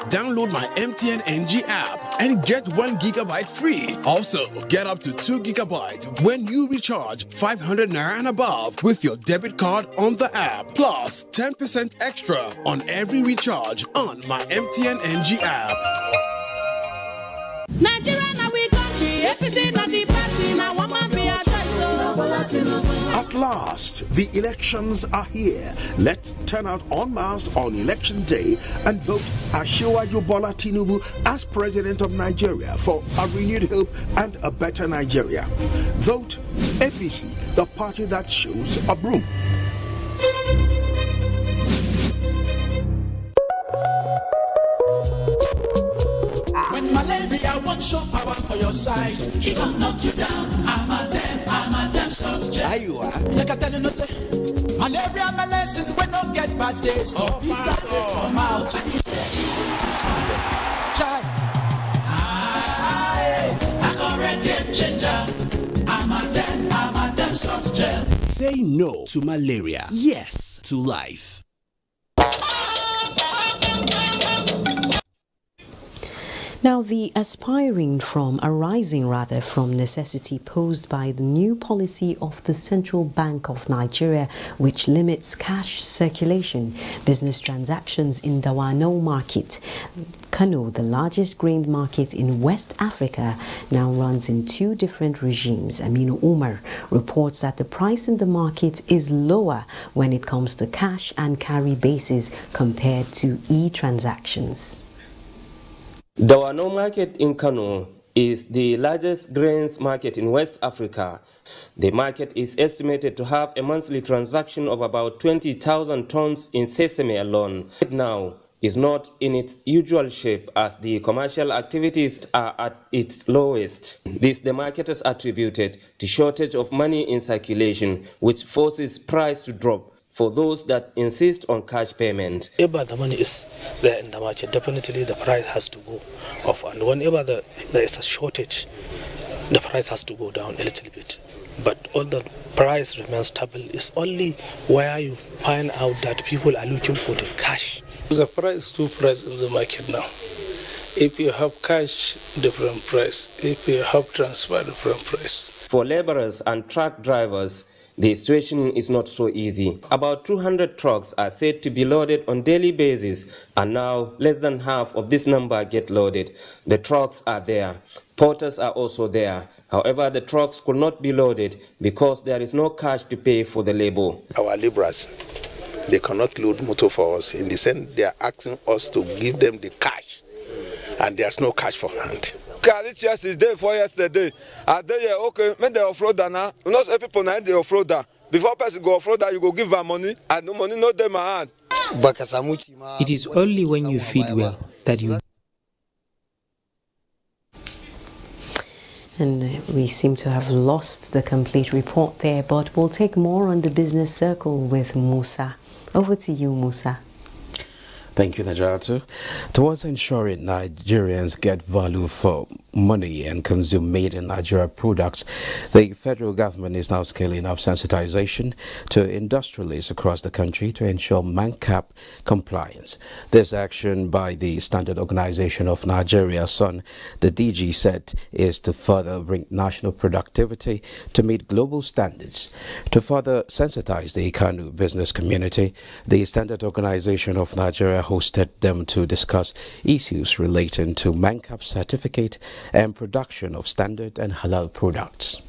Download my MTN NG app and get 1 gigabyte free. Also, get up to 2 gigabytes when you recharge 500 naira and above with your debit card on the app. Plus 10% extra on every recharge on my MTN NG app. Nigerian, we country. APC not the party. Now one man be a At last, the elections are here. Let's turn out en masse on election day and vote Asiwaju Bola Tinubu as President of Nigeria for a renewed hope and a better Nigeria. Vote APC, the party that shows a broom. When malaria won't show power for your side, it gon' knock you down. I'm a damn soft gel. Are you are? Like I tell you no say, malaria medicine we don't get bad taste. Oh, bitter taste for mouth. And it's easy to swallow. Try. I got red game changer. I'm a damn soft gel. Say no to malaria. Yes to life. Now, the arising from necessity posed by the new policy of the Central Bank of Nigeria, which limits cash circulation, business transactions in Dawanau market. Kano, the largest grain market in West Africa, now runs in 2 different regimes. Aminu Umar reports that the price in the market is lower when it comes to cash and carry basis compared to e-transactions. Dawanau market in Kano is the largest grains market in West Africa. The market is estimated to have a monthly transaction of about 20,000 tons in sesame alone. It now is not in its usual shape as the commercial activities are at its lowest. This the marketers attributed to shortage of money in circulation, which forces price to drop for those that insist on cash payment. Whenever the money is there in the market, definitely the price has to go off. And whenever there is a shortage, the price has to go down a little bit. But all the price remains stable. It's only where you find out that people are looking for the cash. The price, 2 prices in the market now. If you have cash, different price. If you have transfer, different price. For laborers and truck drivers, the situation is not so easy. About 200 trucks are said to be loaded on daily basis, and now less than half of this number get loaded. The trucks are there. Porters are also there. However, the trucks could not be loaded because there is no cash to pay for the labor. Our laborers, they cannot load motor for us. In the sense, they are asking us to give them the cash, and there's no cash for hand. This is day for yesterday. I tell you, okay, when they offloader now, not every people now they offloader. Before person go offloader, you go give her money, and the money not them hand. It is only when you feed well that you. And we seem to have lost the complete report there, but we'll take more on the business circle with Musa. Over to you, Musa. Thank you, Najatu. Towards ensuring Nigerians get value for money and consume made-in-Nigeria products, the federal government is now scaling up sensitization to industrialists across the country to ensure MANCAP compliance. This action by the Standard Organization of Nigeria, SON, the DG said, is to further bring national productivity to meet global standards. To further sensitize the Kano business community, the Standard Organization of Nigeria hosted them to discuss issues relating to MANCAP certificate and production of standard and halal products.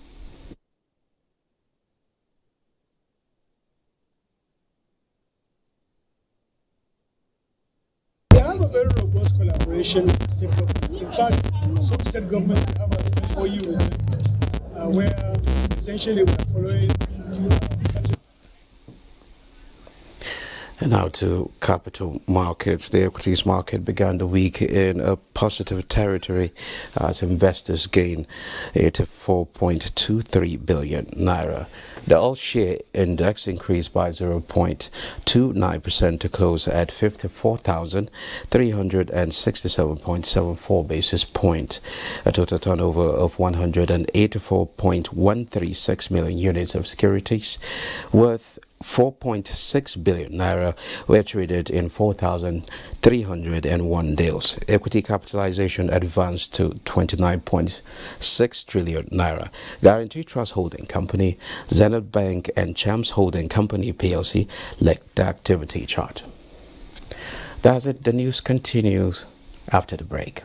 They have a very robust collaboration with state governments. In fact, some state governments have an MOU with them, where essentially we are following And now to capital markets. The equities market began the week in a positive territory as investors gained 84.23 billion naira. The all-share index increased by 0.29% to close at 54,367.74 basis points. A total turnover of 184.136 million units of securities worth 4.6 billion naira were traded in 4,301 deals. Equity capitalization advanced to 29.6 trillion naira. Guarantee Trust Holding Company, Zenith Bank and Champs Holding Company PLC led the activity chart. That's it. The news continues after the break.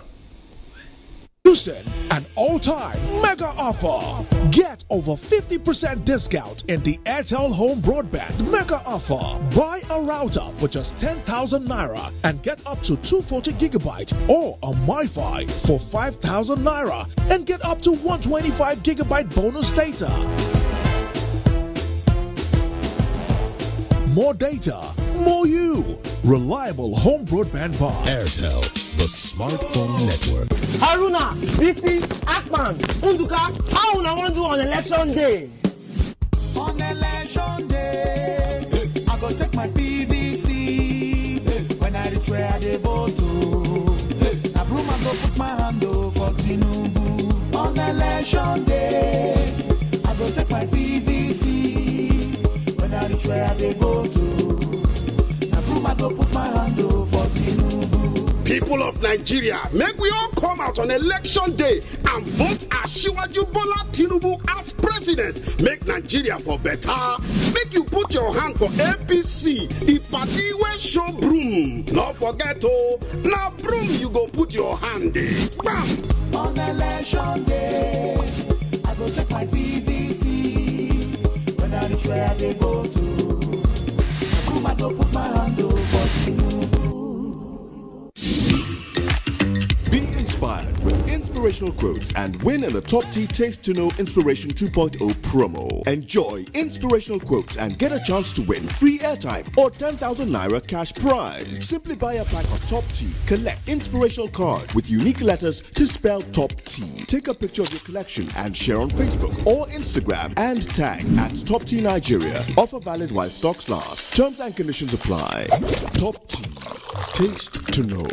Houston, an all-time mega offer. Get over 50% discount in the Airtel Home Broadband mega offer. Buy a router for just 10,000 naira and get up to 240 gigabyte or a MiFi for 5,000 naira and get up to 125 gigabyte bonus data. More data, more you. Reliable home broadband bar. Airtel, the smartphone network. Haruna, Bisi, Akman, Unduka, how I want to do on election day? On election day, I go take my PVC. When I retire, they vote. Now, broom, I go put my hand over Tinubu. On election day, I go take my PVC. When I retire, they vote. Now, broom, I go put my hand over Tinubu. People of Nigeria, make we all come out on election day and vote Asiwaju Bola Tinubu as president. Make Nigeria for better. Make you put your hand for APC. If party will show broom, not forget now broom you go put your hand in. Bam! On election day, I go take my PVC. When I retire, they vote. Broom, I go put my hand over Tinubu. Be inspired with inspirational quotes and win in the Top Tea Taste to Know Inspiration 2.0 promo. Enjoy inspirational quotes and get a chance to win free airtime or 10,000 naira cash prize. Simply buy a pack of Top Tea, collect inspirational card with unique letters to spell Top Tea. Take a picture of your collection and share on Facebook or Instagram and tag at Top Tea Nigeria. Offer valid while stocks last. Terms and conditions apply. Top Tea. Taste to know.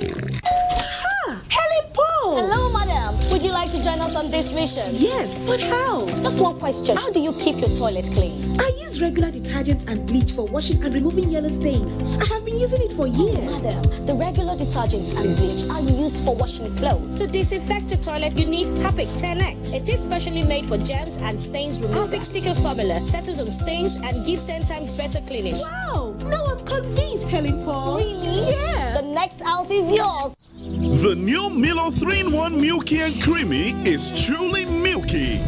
Helen Paul! Hello, madam. Would you like to join us on this mission? Yes, but how? Just one question. How do you keep your toilet clean? I use regular detergent and bleach for washing and removing yellow stains. I have been using it for years. Madam, the regular detergents and bleach are used for washing clothes. To disinfect your toilet, you need Harpic 10X. It is specially made for germs and stains removal. Harpic sticker formula settles on stains and gives 10 times better cleaning. Wow! Now I'm convinced, Helen Paul. Really? Yeah! The next house is yours. The new Milo 3-in-1 Milky and Creamy is truly milky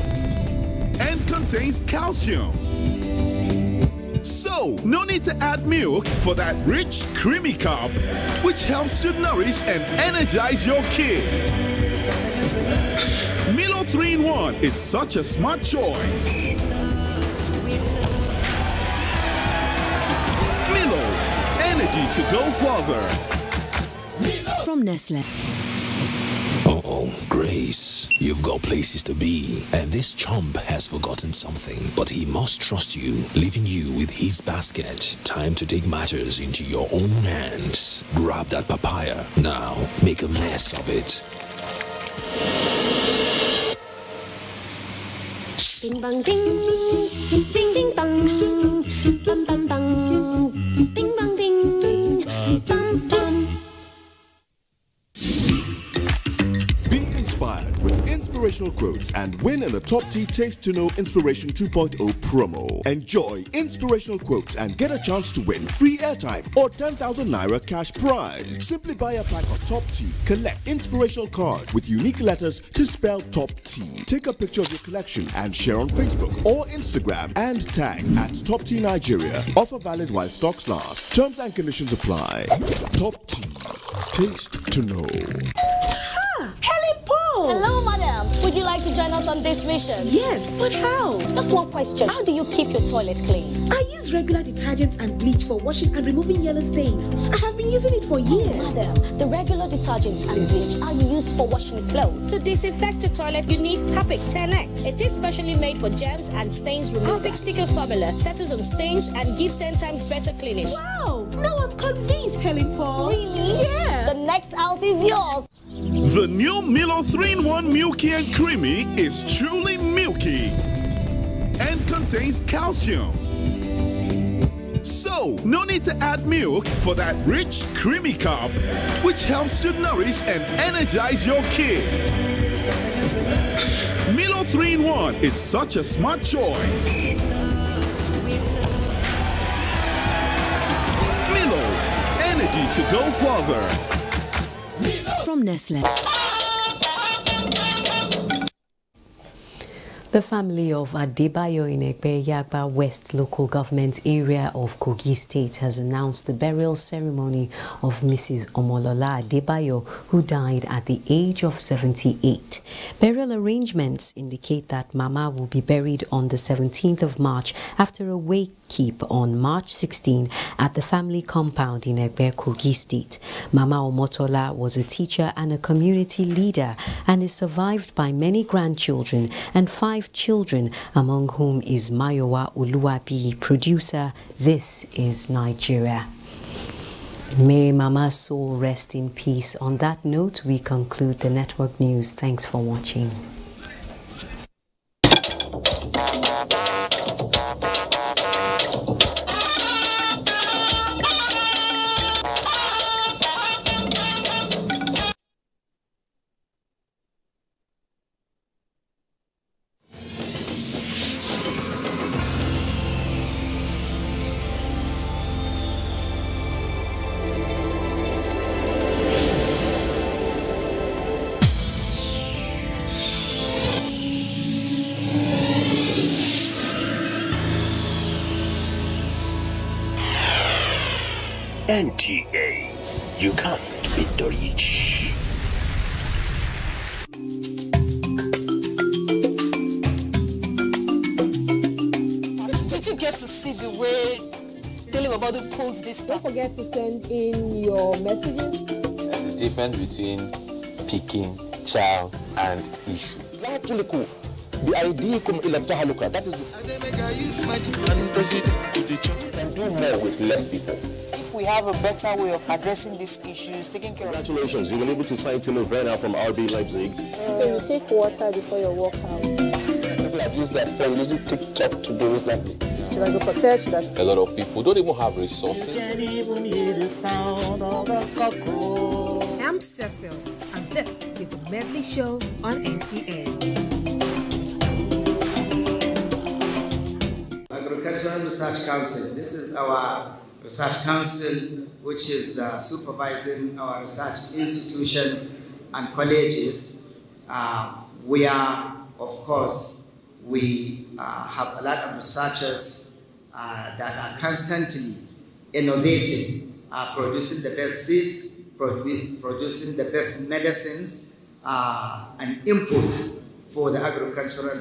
and contains calcium. So, no need to add milk for that rich, creamy cup, which helps to nourish and energize your kids. Milo 3-in-1 is such a smart choice. Milo, energy to go further. From Nestle. Uh-oh, Grace, you've got places to be, and this chump has forgotten something, but he must trust you, leaving you with his basket. Time to take matters into your own hands. Grab that papaya. Now, make a mess of it. Bing bang ding, ding ding ding bang, bang bang bang, bing bang ding, bang bang. Be inspired with inspirational quotes and win in the Top Tea Taste to Know Inspiration 2.0 promo. Enjoy inspirational quotes and get a chance to win free airtime or 10,000 Naira cash prize. Simply buy a pack of Top Tea, collect inspirational card with unique letters to spell Top Tea. Take a picture of your collection and share on Facebook or Instagram and tag at Top Tea Nigeria. Offer valid while stocks last. Terms and conditions apply. Top Tea. Taste to know. Helen Paul! Hello, madam. Would you like to join us on this mission? Yes, but how? Just one question. How do you keep your toilet clean? I use regular detergent and bleach for washing and removing yellow stains. I have been using it for years. Madam, the regular detergents and bleach are used for washing clothes. To disinfect your toilet, you need Harpic 10X. It is specially made for germs and stains removal. Harpic sticker formula settles on stains and gives 10 times better cleaning. Wow! Now I'm convinced, Helen Paul. Really? Yeah! The next house is yours. The new Milo 3-in-1 Milky and Creamy is truly milky and contains calcium. So, no need to add milk for that rich, creamy cup, which helps to nourish and energize your kids. Milo 3-in-1 is such a smart choice. Milo, energy to go further. From Nestle. The family of Adebayo in Egbe-Yagba West local government area of Kogi State has announced the burial ceremony of Mrs. Omolola Adebayo, who died at the age of 78. Burial arrangements indicate that Mama will be buried on the 17th of March after a wake-keep on March 16 at the family compound in Egbe, Kogi State. Mama Omotola was a teacher and a community leader and is survived by many grandchildren and 5 children, among whom is Mayowa Uluwabi, producer. This is Nigeria. May Mama's soul rest in peace. On that note, we conclude the network news. Thanks for watching. NTA, you can't beat the rich. Did you get to see the way Daily Babadu pulls this? Don't forget to send in your messages. There's a difference between picking, child, and issue. That is do more with less people. If we have a better way of addressing these issues, taking care of... Congratulations, you were able to sign Timo Werner from RB Leipzig. So you take water before your workout. People have used their phone, using TikTok to do that. Should I go for test? A lot of people don't even have resources. I'm Cecil, and this is the Medley Show on NTA. Agricultural Research Council. This is our research council which is supervising our research institutions and colleges. We are, of course, we have a lot of researchers that are constantly innovating, producing the best seeds, producing the best medicines and inputs for the agricultural sector.